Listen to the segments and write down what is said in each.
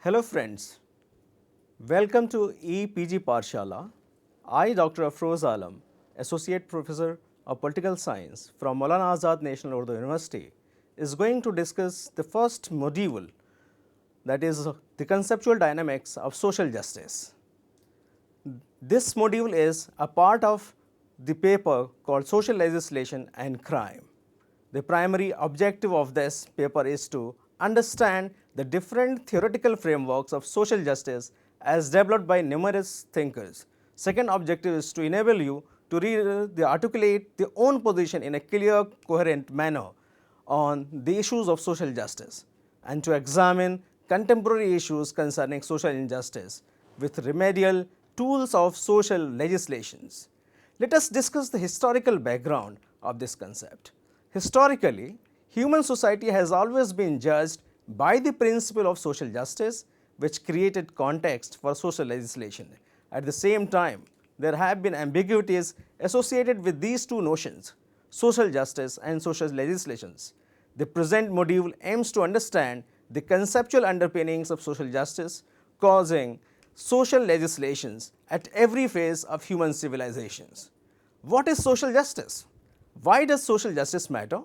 Hello friends, welcome to EPG Parshala. I, Dr. Afroz Alam, Associate Professor of Political Science from Maulana Azad National Urdu University, is going to discuss the first module, that is the conceptual dynamics of social justice. This module is a part of the paper called Social Legislation and Crime. The primary objective of this paper is to understand the different theoretical frameworks of social justice as developed by numerous thinkers. Second objective is to enable you to articulate their own position in a clear, coherent manner on the issues of social justice and to examine contemporary issues concerning social injustice with remedial tools of social legislations. Let us discuss the historical background of this concept. Historically, human society has always been judged by the principle of social justice, which created context for social legislation. At the same time, there have been ambiguities associated with these two notions, social justice and social legislations. The present module aims to understand the conceptual underpinnings of social justice causing social legislations at every phase of human civilizations. What is social justice? Why does social justice matter?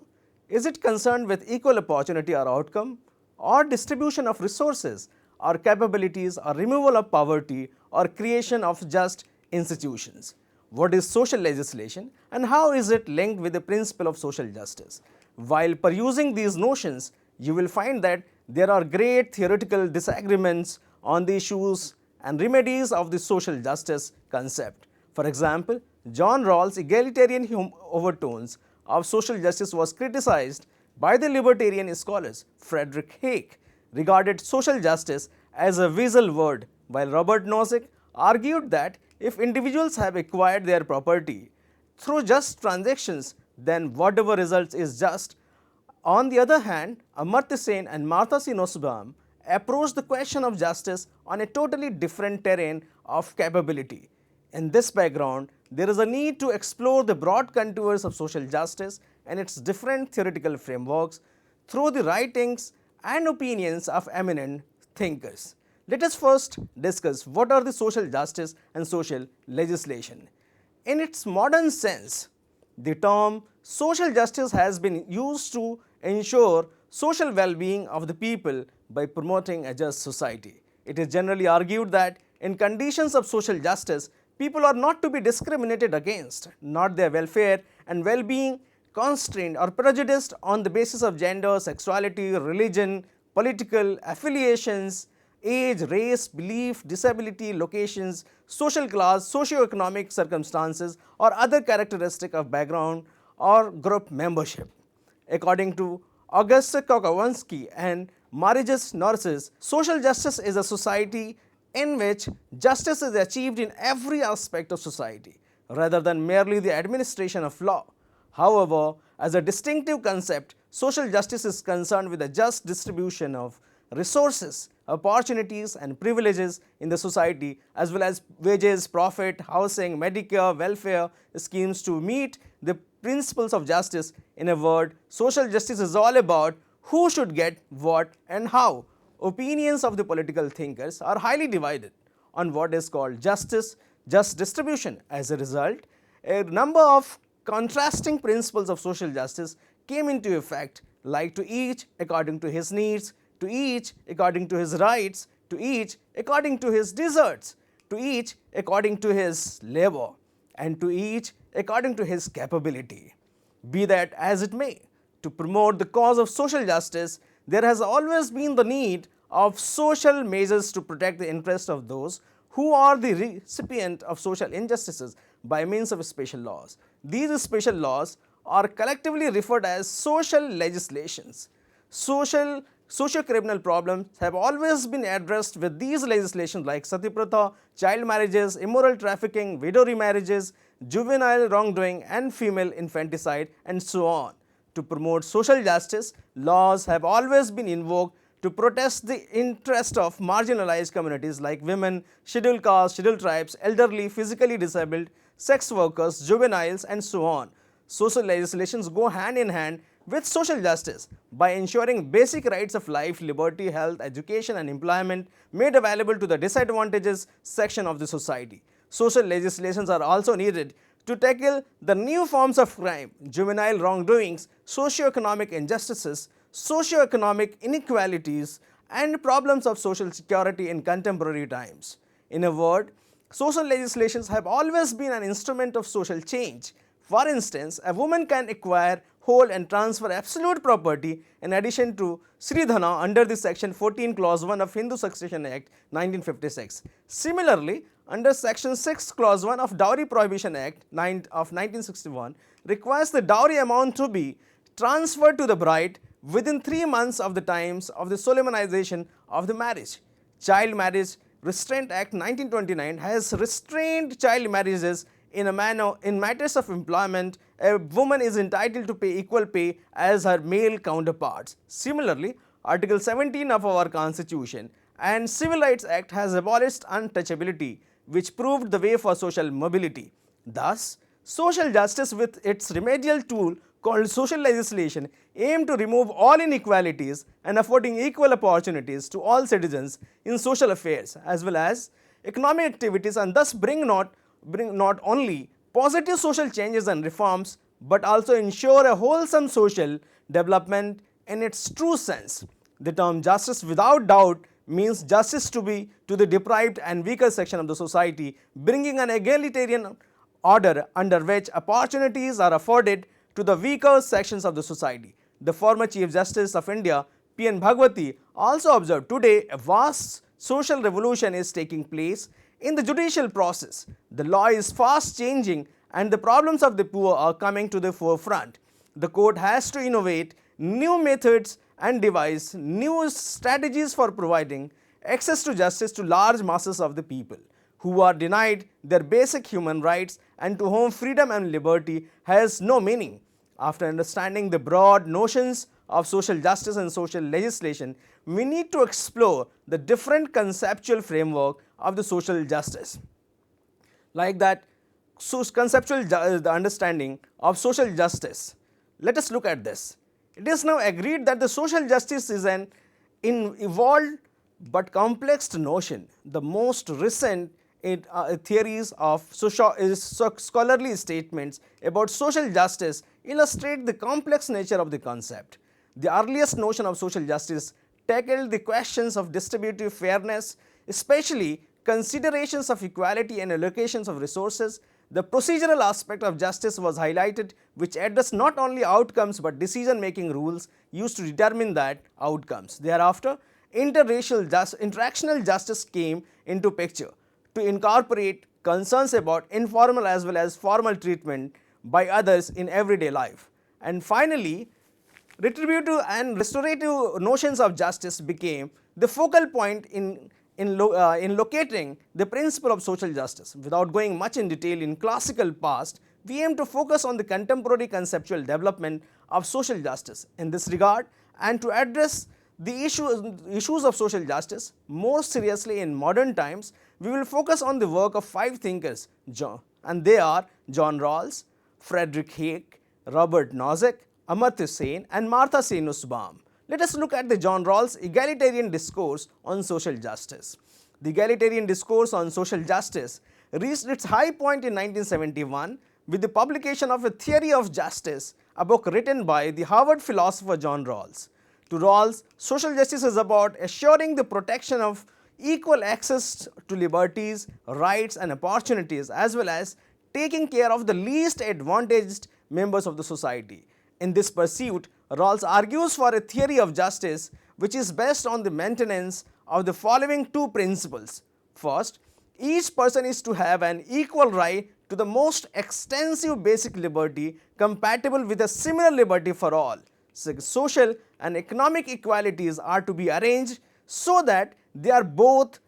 Is it concerned with equal opportunity or outcome, or distribution of resources, or capabilities, or removal of poverty, or creation of just institutions? What is social legislation and how is it linked with the principle of social justice? While perusing these notions, you will find that there are great theoretical disagreements on the issues and remedies of the social justice concept. For example, John Rawls' egalitarian overtones of social justice was criticized by the libertarian scholars. Friedrich Hayek regarded social justice as a weasel word, while Robert Nozick argued that if individuals have acquired their property through just transactions, then whatever results is just. On the other hand, Amartya Sen and Martha C. Nussbaum approached the question of justice on a totally different terrain of capability. In this background, there is a need to explore the broad contours of social justice and its different theoretical frameworks through the writings and opinions of eminent thinkers. Let us first discuss what are the social justice and social legislation. In its modern sense, the term social justice has been used to ensure social well-being of the people by promoting a just society. It is generally argued that in conditions of social justice, people are not to be discriminated against, not their welfare and well-being constrained or prejudiced on the basis of gender, sexuality, religion, political affiliations, age, race, belief, disability, locations, social class, socio-economic circumstances or other characteristic of background or group membership. According to Auguste Kokowski and Marijus Norris, social justice is a society in which justice is achieved in every aspect of society, rather than merely the administration of law. However, as a distinctive concept, social justice is concerned with a just distribution of resources, opportunities and privileges in the society, as well as wages, profit, housing, Medicare, welfare schemes to meet the principles of justice. In a word, social justice is all about who should get what and how. Opinions of the political thinkers are highly divided on what is called justice, just distribution. As a result, a number of contrasting principles of social justice came into effect, like to each according to his needs, to each according to his rights, to each according to his deserts, to each according to his labor, and to each according to his capability. Be that as it may, to promote the cause of social justice, there has always been the need of social measures to protect the interests of those who are the recipient of social injustices by means of special laws. These special laws are collectively referred as social legislations. Socio-criminal problems have always been addressed with these legislations like Sati Pratha, child marriages, immoral trafficking, widow remarriages, juvenile wrongdoing and female infanticide and so on. To promote social justice, laws have always been invoked to protest the interest of marginalized communities like women, scheduled castes, scheduled tribes, elderly, physically disabled, sex workers, juveniles and so on. Social legislations go hand in hand with social justice. by ensuring basic rights of life, liberty, health, education and employment made available to the disadvantaged section of the society. Social legislations are also needed to tackle the new forms of crime, juvenile wrongdoings, socio-economic injustices, socio-economic inequalities, and problems of social security in contemporary times. In a word, social legislations have always been an instrument of social change. For instance, a woman can acquire, hold and transfer absolute property in addition to Sridhana under the Section 14 Clause 1 of Hindu Succession Act 1956. Similarly, under Section 6 Clause 1 of Dowry Prohibition Act of 1961 requires the dowry amount to be transferred to the bride within 3 months of the times of the solemnization of the marriage. Child Marriage Restraint Act 1929 has restrained child marriages in a manner in matters of employment. A woman is entitled to pay equal pay as her male counterparts. Similarly, Article 17 of our Constitution and Civil Rights Act has abolished untouchability, which proved the way for social mobility. Thus, social justice with its remedial tool called social legislation aim to remove all inequalities and affording equal opportunities to all citizens in social affairs as well as economic activities, and thus bring not only positive social changes and reforms but also ensure a wholesome social development in its true sense. The term justice without doubt means justice to the deprived and weaker section of the society, bringing an egalitarian order under which opportunities are afforded to the weaker sections of the society. The former Chief Justice of India, P.N. Bhagwati, also observed today a vast social revolution is taking place in the judicial process. The law is fast changing and the problems of the poor are coming to the forefront. The court has to innovate new methods and devise new strategies for providing access to justice to large masses of the people who are denied their basic human rights and to whom freedom and liberty has no meaning. After understanding the broad notions of social justice and social legislation, we need to explore the different conceptual framework of the social justice. Like that, the understanding of social justice. Let us look at this. It is now agreed that the social justice is an evolved but complex notion. The most recent theories of scholarly statements about social justice illustrate the complex nature of the concept. The earliest notion of social justice tackled the questions of distributive fairness, especially considerations of equality and allocations of resources. The procedural aspect of justice was highlighted, which addressed not only outcomes but decision-making rules used to determine that outcomes. Thereafter, interactional justice came into picture to incorporate concerns about informal as well as formal treatment by others in everyday life. And finally, retributive and restorative notions of justice became the focal point in locating the principle of social justice. Without going much in detail in classical past, we aim to focus on the contemporary conceptual development of social justice in this regard and to address the issues of social justice more seriously in modern times. We will focus on the work of 5 thinkers, and they are John Rawls, Frederick Hayek, Robert Nozick, Amartya Sen and Martha Sen Nussbaum. Let us look at the John Rawls' egalitarian discourse on social justice. The egalitarian discourse on social justice reached its high point in 1971 with the publication of A Theory of Justice, a book written by the Harvard philosopher John Rawls. To Rawls, social justice is about assuring the protection of equal access to liberties, rights and opportunities, as well as taking care of the least advantaged members of the society. In this pursuit, Rawls argues for a theory of justice which is based on the maintenance of the following 2 principles. First, each person is to have an equal right to the most extensive basic liberty compatible with a similar liberty for all. Social and economic equalities are to be arranged so that they are both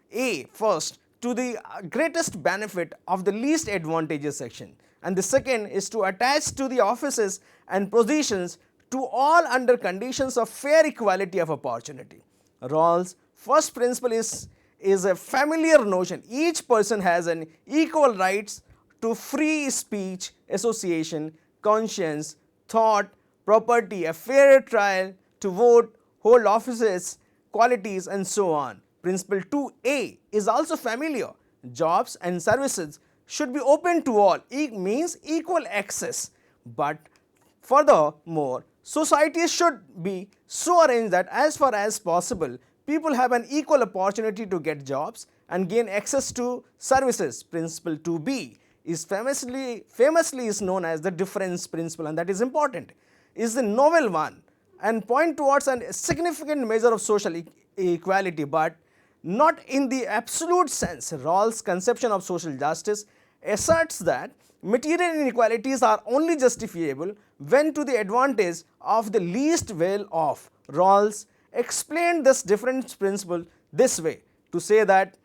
first to the greatest benefit of the least advantageous section, and the second is to attach to the offices and positions to all under conditions of fair equality of opportunity. Rawls' first principle is a familiar notion. Each person has an equal rights to free speech, association, conscience, thought, property, a fair trial, to vote, hold offices, qualities, and so on. Principle 2A is also familiar. Jobs and services should be open to all, means equal access. But furthermore, societies should be so arranged that as far as possible, people have an equal opportunity to get jobs and gain access to services. Principle 2B is famously is known as the difference principle, and that is important, is the novel one and point towards a significant measure of social equality, but not in the absolute sense. Rawls' conception of social justice asserts that material inequalities are only justifiable when to the advantage of the least well off. Rawls explained this difference principle this way, to say that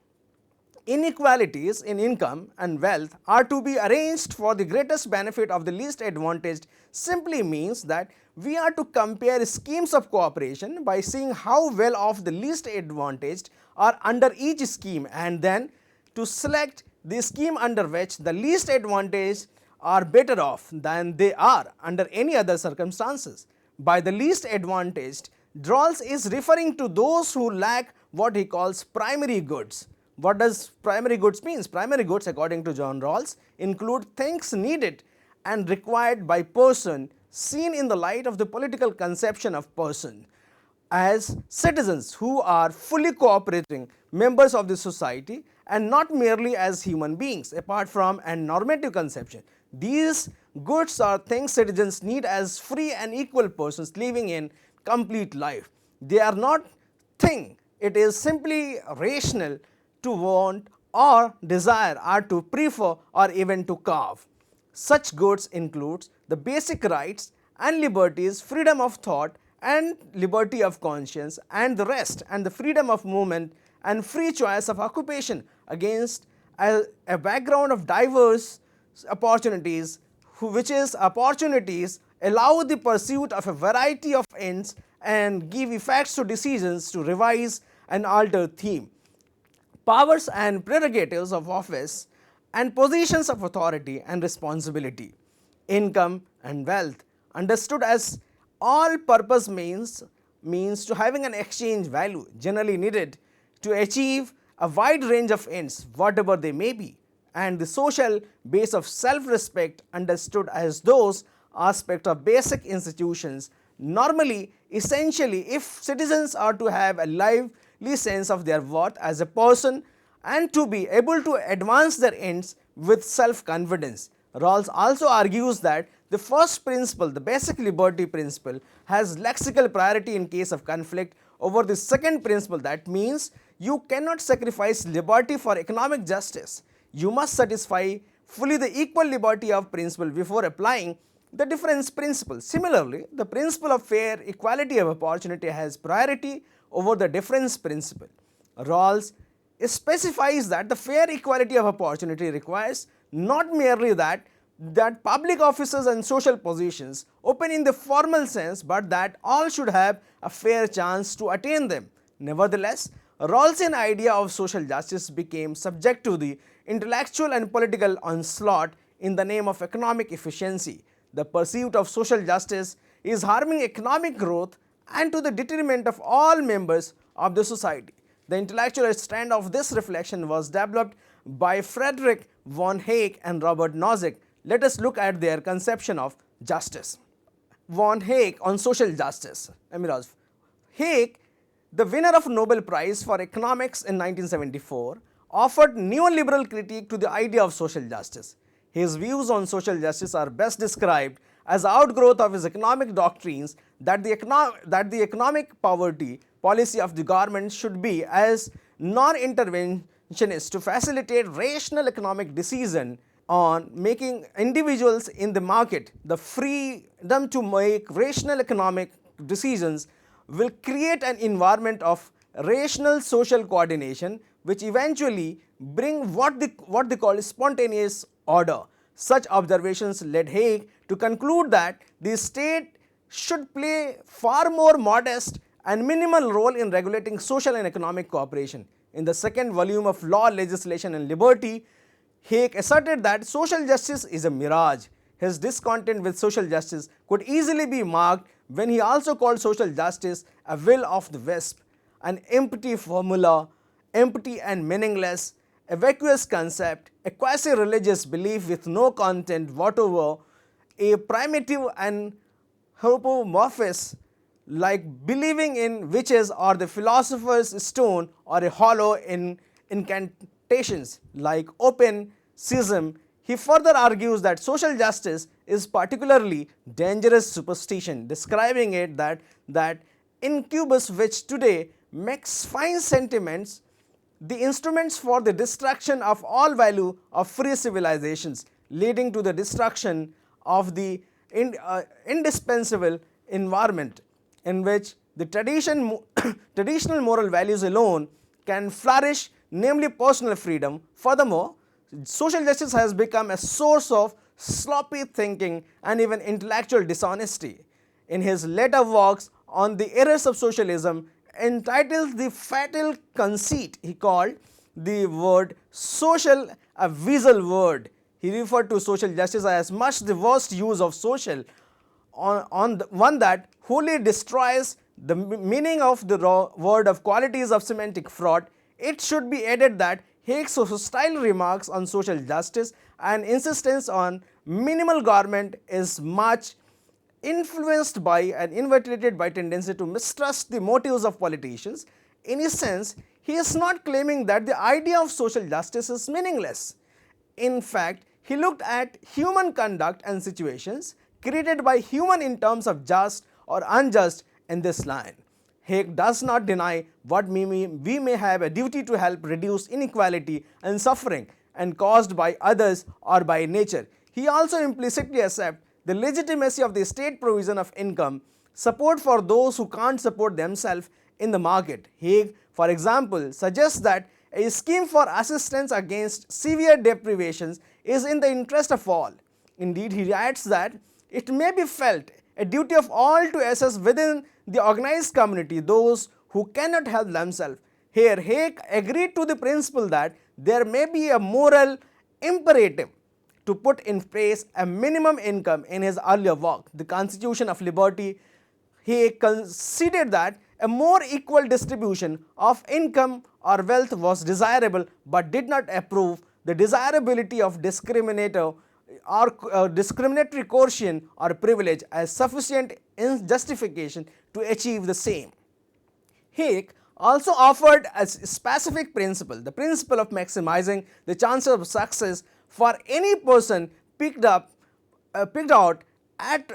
inequalities in income and wealth are to be arranged for the greatest benefit of the least advantaged simply means that we are to compare schemes of cooperation by seeing how well off the least advantaged are under each scheme, and then to select the scheme under which the least advantaged are better off than they are under any other circumstances. By the least advantaged, Rawls is referring to those who lack what he calls primary goods. What does primary goods means? Primary goods, according to John Rawls, include things needed and required by person seen in the light of the political conception of person as citizens who are fully cooperating members of the society and not merely as human beings apart from a normative conception. These goods are things citizens need as free and equal persons living in complete life. They are not thing, it is simply rational to want or desire or to prefer or even to carve. Such goods includes the basic rights and liberties, freedom of thought and liberty of conscience and the rest, and the freedom of movement and free choice of occupation against a background of diverse opportunities, which is opportunities allow the pursuit of a variety of ends and give effects to decisions to revise and alter theme. Powers and prerogatives of office and positions of authority and responsibility. Income and wealth, understood as all purpose means to having an exchange value generally needed to achieve a wide range of ends, whatever they may be, and the social base of self-respect, understood as those aspects of basic institutions normally, essentially, if citizens are to have a lively sense of their worth as a person and to be able to advance their ends with self-confidence. Rawls also argues that the first principle, the basic liberty principle, has lexical priority in case of conflict over the second principle. That means you cannot sacrifice liberty for economic justice. You must satisfy fully the equal liberty of principle before applying the difference principle. Similarly, the principle of fair equality of opportunity has priority over the difference principle. Rawls specifies that the fair equality of opportunity requires not merely that public offices and social positions open in the formal sense, but that all should have a fair chance to attain them. Nevertheless, Rawlsian idea of social justice became subject to the intellectual and political onslaught in the name of economic efficiency. The pursuit of social justice is harming economic growth and to the detriment of all members of the society. The intellectual strand of this reflection was developed by Friedrich von Hayek and Robert Nozick. Let us look at their conception of justice. Von Hayek on social justice. Hayek, the winner of Nobel Prize for Economics in 1974, offered neoliberal critique to the idea of social justice. His views on social justice are best described as outgrowth of his economic doctrines that the economic poverty policy of the government should be as non-interventionist to facilitate rational economic decision on making individuals in the market the freedom to make rational economic decisions will create an environment of rational social coordination which eventually bring what they call spontaneous order. Such observations led Hayek to conclude that the state should play far more modest and minimal role in regulating social and economic cooperation. In the second volume of Law, Legislation and Liberty, Hayek asserted that social justice is a mirage. his discontent with social justice could easily be marked when he also called social justice a will of the wisp, an empty formula, empty and meaningless, a vacuous concept, a quasi-religious belief with no content whatever, a primitive and homomorphous, like believing in witches or the philosopher's stone, or a hollow in incantations like open schism. He further argues that social justice is particularly dangerous superstition, describing it that incubus which today makes fine sentiments the instruments for the destruction of all value of free civilizations, leading to the destruction of the indispensable environment in which the traditional moral values alone can flourish, namely personal freedom. Furthermore, social justice has become a source of sloppy thinking and even intellectual dishonesty. In his later works on the errors of socialism, entitled The Fatal Conceit, he called the word social a weasel word. He referred to social justice as much the worst use of social, on the one that wholly destroys the meaning of the word of qualities of semantic fraud. It should be added that Haig's hostile remarks on social justice and insistence on minimal government is much influenced by and inverted by tendency to mistrust the motives of politicians. In a sense, he is not claiming that the idea of social justice is meaningless. In fact, he looked at human conduct and situations created by human in terms of just or unjust in this line. Haig does not deny what we may have a duty to help reduce inequality and suffering and caused by others or by nature. He also implicitly accepts the legitimacy of the state provision of income, support for those who can't support themselves in the market. Haig, for example, suggests that a scheme for assistance against severe deprivations is in the interest of all. Indeed, he adds that it may be felt a duty of all to assess within the organized community those who cannot help themselves. Here, Haig agreed to the principle that there may be a moral imperative to put in place a minimum income. In his earlier work, The Constitution of Liberty, he considered that a more equal distribution of income or wealth was desirable, but did not approve the desirability of discriminatory coercion or privilege as sufficient justification to achieve the same. Haig also offered a specific principle, the principle of maximizing the chances of success for any person picked out at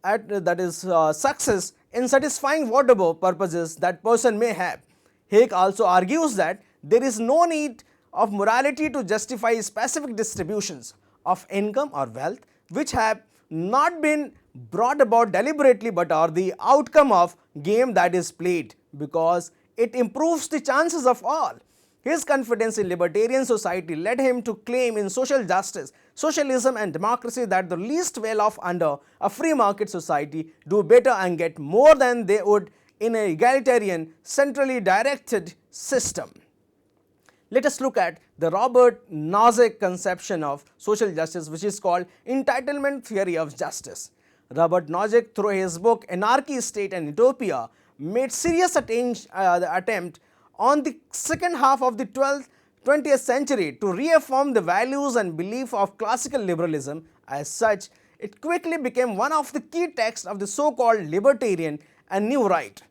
that is success in satisfying whatever purposes that person may have. Haig also argues that there is no need of morality to justify specific distributions of income or wealth which have not been brought about deliberately but are the outcome of game that is played, because it improves the chances of all. His confidence in libertarian society led him to claim in social justice, socialism and democracy that the least well-off under a free market society do better and get more than they would in an egalitarian, centrally directed system. Let us look at the Robert Nozick conception of social justice, which is called entitlement theory of justice. Robert Nozick, through his book Anarchy, State and Utopia, made serious attempt on the second half of the 20th century to reaffirm the values and belief of classical liberalism. As such, it quickly became one of the key texts of the so-called libertarian and new right.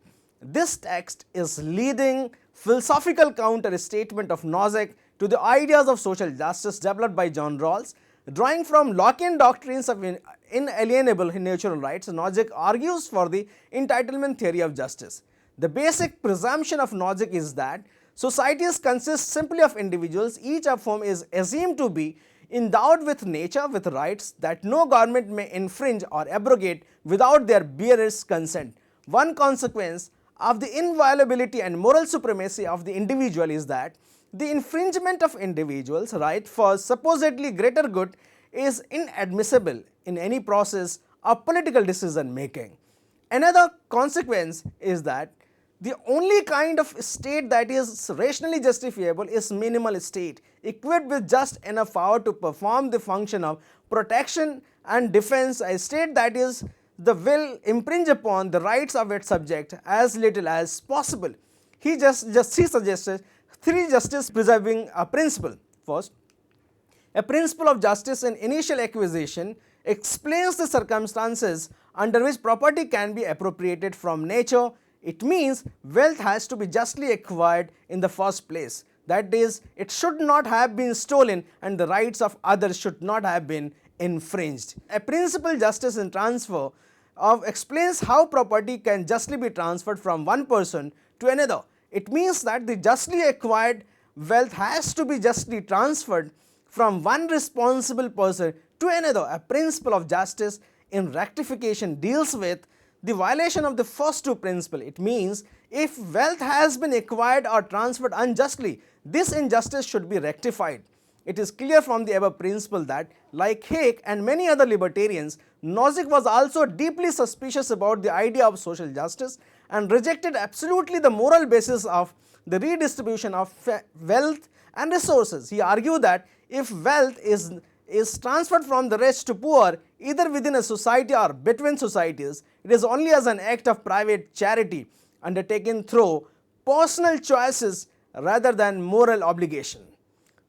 This text is leading philosophical counter-statement of Nozick to the ideas of social justice developed by John Rawls. Drawing from Lockean doctrines of inalienable natural rights, Nozick argues for the entitlement theory of justice. The basic presumption of Nozick is that societies consist simply of individuals, each of whom is assumed to be endowed with nature with rights that no government may infringe or abrogate without their bearers' consent. One consequence of the inviolability and moral supremacy of the individual is that the infringement of individuals' right for supposedly greater good is inadmissible in any process of political decision making. Another consequence is that the only kind of state that is rationally justifiable is minimal state, equipped with just enough power to perform the function of protection and defends a state that is the will impinge upon the rights of its subject as little as possible. He suggested three justice preserving principle. First, a principle of justice in initial acquisition explains the circumstances under which property can be appropriated from nature. It means wealth has to be justly acquired in the first place. That is, it should not have been stolen and the rights of others should not have been infringed. A principle justice in transfer explains how property can justly be transferred from one person to another. It means that the justly acquired wealth has to be justly transferred from one responsible person to another. A principle of justice in rectification deals with the violation of the first two principles. It means if wealth has been acquired or transferred unjustly, this injustice should be rectified. It is clear from the above principle that, like Hayek and many other libertarians, Nozick was also deeply suspicious about the idea of social justice and rejected absolutely the moral basis of the redistribution of wealth and resources. He argued that if wealth is transferred from the rich to poor, either within a society or between societies, it is only as an act of private charity undertaken through personal choices rather than moral obligation.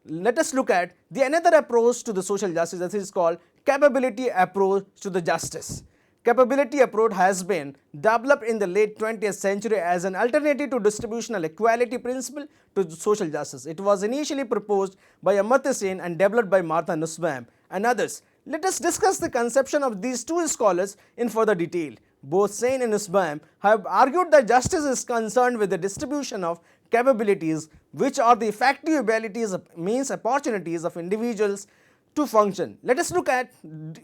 Let us look at the another approach to the social justice, that is called capability approach to the justice. Capability approach has been developed in the late 20th century as an alternative to distributional equality principle to social justice. It was initially proposed by Amartya Sen and developed by Martha Nussbaum and others. Let us discuss the conception of these two scholars in further detail. Both Sen and Nussbaum have argued that justice is concerned with the distribution of capabilities, which are the effective abilities, means opportunities of individuals to function. Let us look at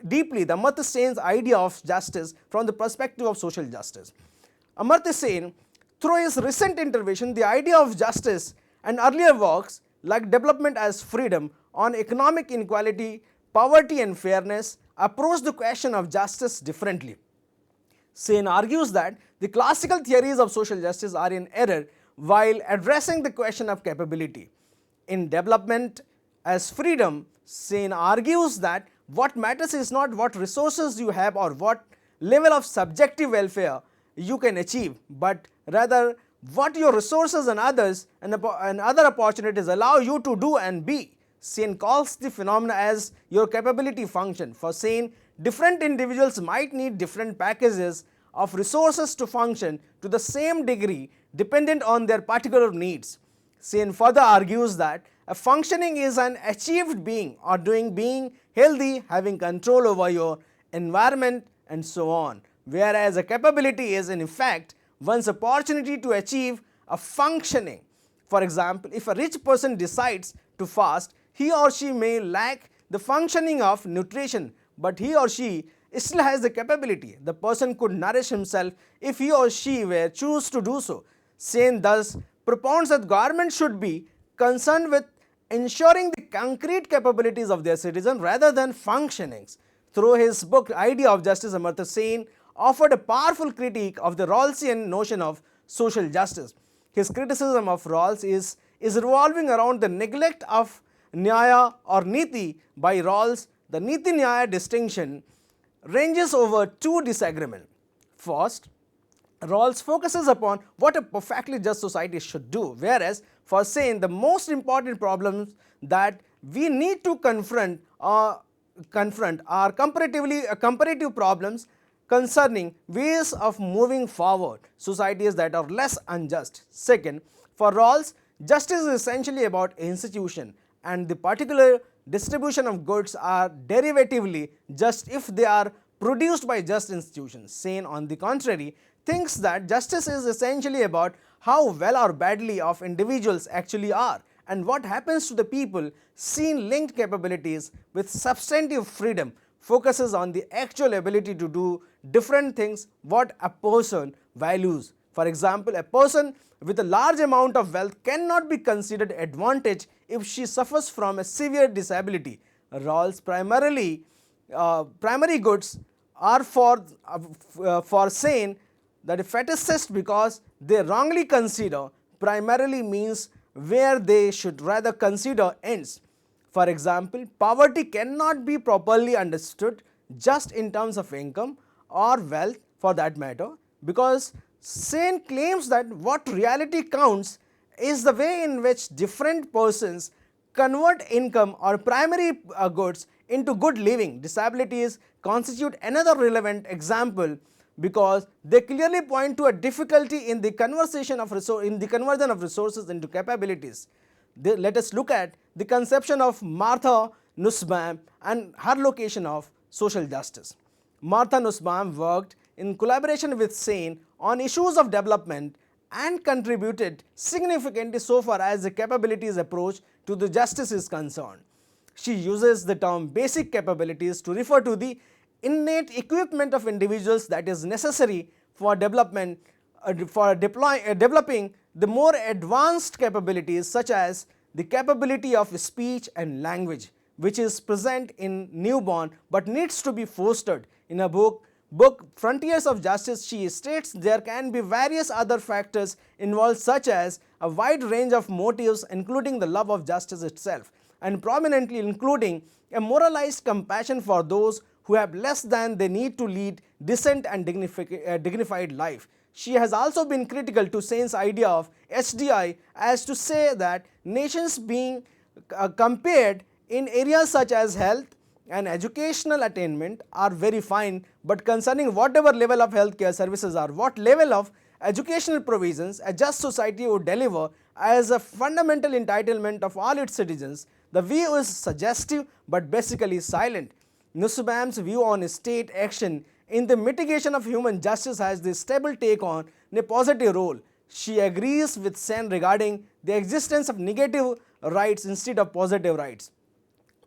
deeply the Amartya Sen's idea of justice from the perspective of social justice. Amartya Sen, through his recent intervention, the idea of justice and earlier works like Development as Freedom on economic inequality, poverty and fairness approach the question of justice differently. Sen argues that the classical theories of social justice are in error while addressing the question of capability. In Development as Freedom, Sen argues that what matters is not what resources you have or what level of subjective welfare you can achieve, but rather what your resources and others and other opportunities allow you to do and be. Sen calls the phenomena as your capability function. For Sen, different individuals might need different packages of resources to function to the same degree dependent on their particular needs. Sen further argues that a functioning is an achieved being or doing being healthy, having control over your environment and so on, whereas a capability is in effect one's opportunity to achieve a functioning. For example, if a rich person decides to fast, he or she may lack the functioning of nutrition, but he or she still has the capability. The person could nourish himself if he or she were choose to do so. Sen thus propounds that government should be concerned with ensuring the concrete capabilities of their citizens rather than functionings. Through his book Idea of Justice, Amartya Sen offered a powerful critique of the Rawlsian notion of social justice. His criticism of Rawls is revolving around the neglect of Nyaya or Niti by Rawls. The Niti-Nyaya distinction ranges over two disagreements. First, Rawls focuses upon what a perfectly just society should do, whereas for Sen, the most important problems that we need to confront are comparative problems concerning ways of moving forward societies that are less unjust. Second, for Rawls, justice is essentially about institution, and the particular distribution of goods are derivatively just if they are produced by just institutions. Sen, on the contrary, thinks that justice is essentially about how well or badly off individuals actually are and what happens to the people. Sen linked capabilities with substantive freedom focuses on the actual ability to do different things what a person values. For example, a person with a large amount of wealth cannot be considered advantaged if she suffers from a severe disability. Rawls primary goods are for Sen that a fetishist because they wrongly consider primarily means where they should rather consider ends. For example, poverty cannot be properly understood just in terms of income or wealth for that matter, because Sen claims that what reality counts is the way in which different persons convert income or primary goods into good living. Disabilities constitute another relevant example because they clearly point to a difficulty in the conversion of resources into capabilities. Let us look at the conception of Martha Nussbaum and her location of social justice. Martha Nussbaum worked in collaboration with Sen on issues of development and contributed significantly so far as the capabilities approach to the justice is concerned. She uses the term basic capabilities to refer to the innate equipment of individuals that is necessary for development, developing the more advanced capabilities such as the capability of speech and language, which is present in newborn but needs to be fostered. In a book Frontiers of Justice, she states there can be various other factors involved such as a wide range of motives including the love of justice itself, and prominently including a moralized compassion for those who have less than they need to lead decent and dignified life. She has also been critical to Sen's idea of HDI as to say that nations being compared in areas such as health and educational attainment are very fine, but concerning whatever level of healthcare services or what level of educational provisions a just society would deliver as a fundamental entitlement of all its citizens, the view is suggestive but basically silent. Nussbaum's view on state action in the mitigation of human justice has this stable take on a positive role. She agrees with Sen regarding the existence of negative rights instead of positive rights.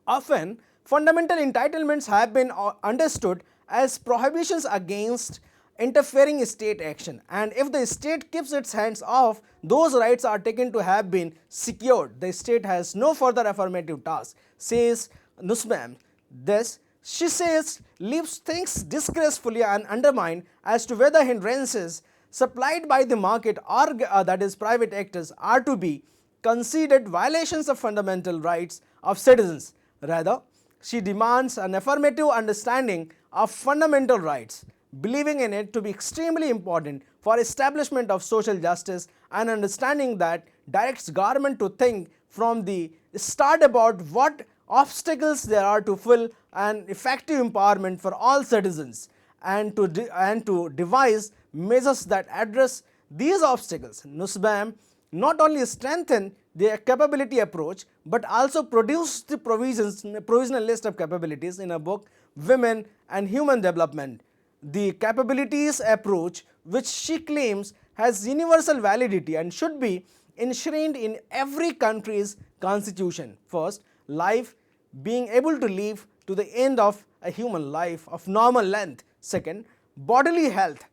Often, fundamental entitlements have been understood as prohibitions against interfering state action, and if the state keeps its hands off, those rights are taken to have been secured. The state has no further affirmative task, says Nussbaum. This, she says, leaves things disgracefully and undermined as to whether hindrances supplied by the market or that is private actors are to be considered violations of fundamental rights of citizens. Rather, she demands an affirmative understanding of fundamental rights, believing in it to be extremely important for establishment of social justice, and understanding that directs government to think from the start about what obstacles there are to full and effective empowerment for all citizens, and to devise measures that address these obstacles. Nussbaum not only strengthen the capability approach but also produce the provisional list of capabilities in a book Women and Human Development. The capabilities approach, which she claims has universal validity and should be enshrined in every country's constitution. First, life, being able to live to the end of a human life of normal length. Second, bodily health,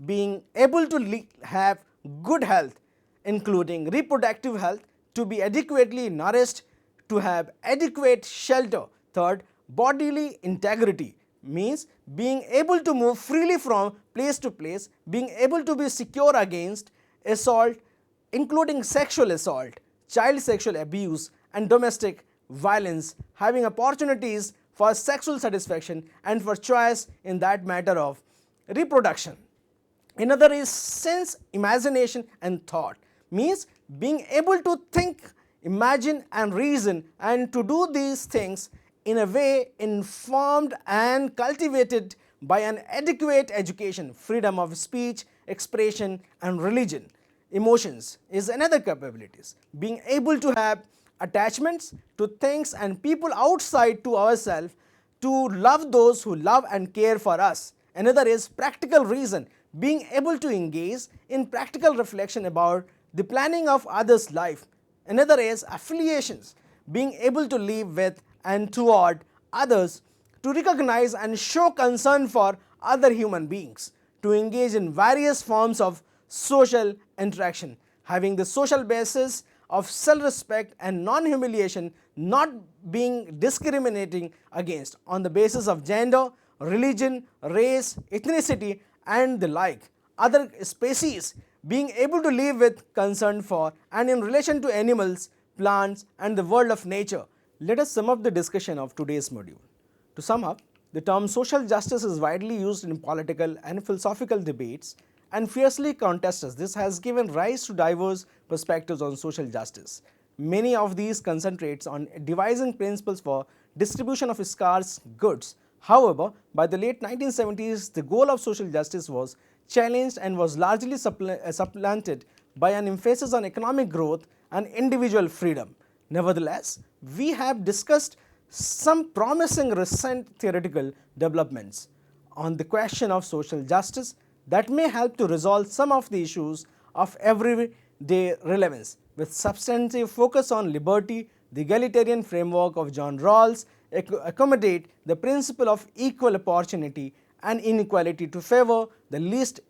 being able to have good health, including reproductive health, to be adequately nourished, to have adequate shelter. Third, bodily integrity, means being able to move freely from place to place, being able to be secure against assault, including sexual assault, child sexual abuse and domestic violence, having opportunities for sexual satisfaction and for choice in that matter of reproduction. Another is sense, imagination and thought, means being able to think, imagine and reason, and to do these things in a way informed and cultivated by an adequate education, freedom of speech, expression and religion. Emotions is another capabilities, being able to have attachments to things and people outside to ourselves, to love those who love and care for us. Another is practical reason, being able to engage in practical reflection about the planning of others' life. Another is affiliations, being able to live with and toward others, to recognize and show concern for other human beings, to engage in various forms of social interaction, having the social basis of self-respect and non-humiliation, not being discriminating against on the basis of gender, religion, race, ethnicity and the like. Other species, being able to live with concern for and in relation to animals, plants and the world of nature. Let us sum up the discussion of today's module. To sum up, The term social justice is widely used in political and philosophical debates and fiercely contested. This has given rise to diverse perspectives on social justice. Many of these concentrates on devising principles for distribution of scarce goods. However, by the late 1970s, the goal of social justice was challenged and was largely supplanted by an emphasis on economic growth and individual freedom. Nevertheless, we have discussed some promising recent theoretical developments on the question of social justice that may help to resolve some of the issues of everyday relevance. With substantive focus on liberty, the egalitarian framework of John Rawls accommodate the principle of equal opportunity and inequality to favor the least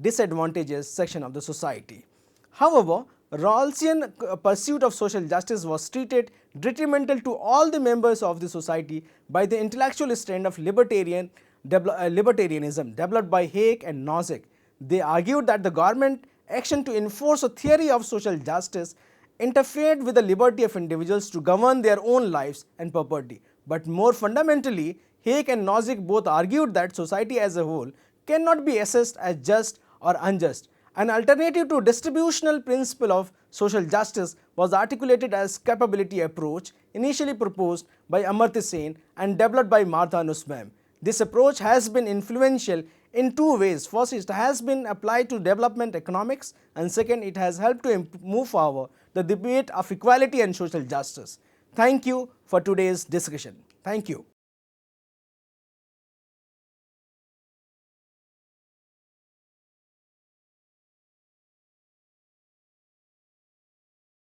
disadvantaged section of the society. However, Rawlsian pursuit of social justice was treated detrimental to all the members of the society by the intellectual strand of libertarianism developed by Hayek and Nozick. They argued that the government action to enforce a theory of social justice interfered with the liberty of individuals to govern their own lives and property. But more fundamentally, Hayek and Nozick both argued that society as a whole cannot be assessed as just or unjust. An alternative to distributional principle of social justice was articulated as capability approach, initially proposed by Amartya Sen and developed by Martha Nussbaum. This approach has been influential in two ways. First, it has been applied to development economics, and second, it has helped to move forward the debate of equality and social justice. Thank you for today's discussion. Thank you.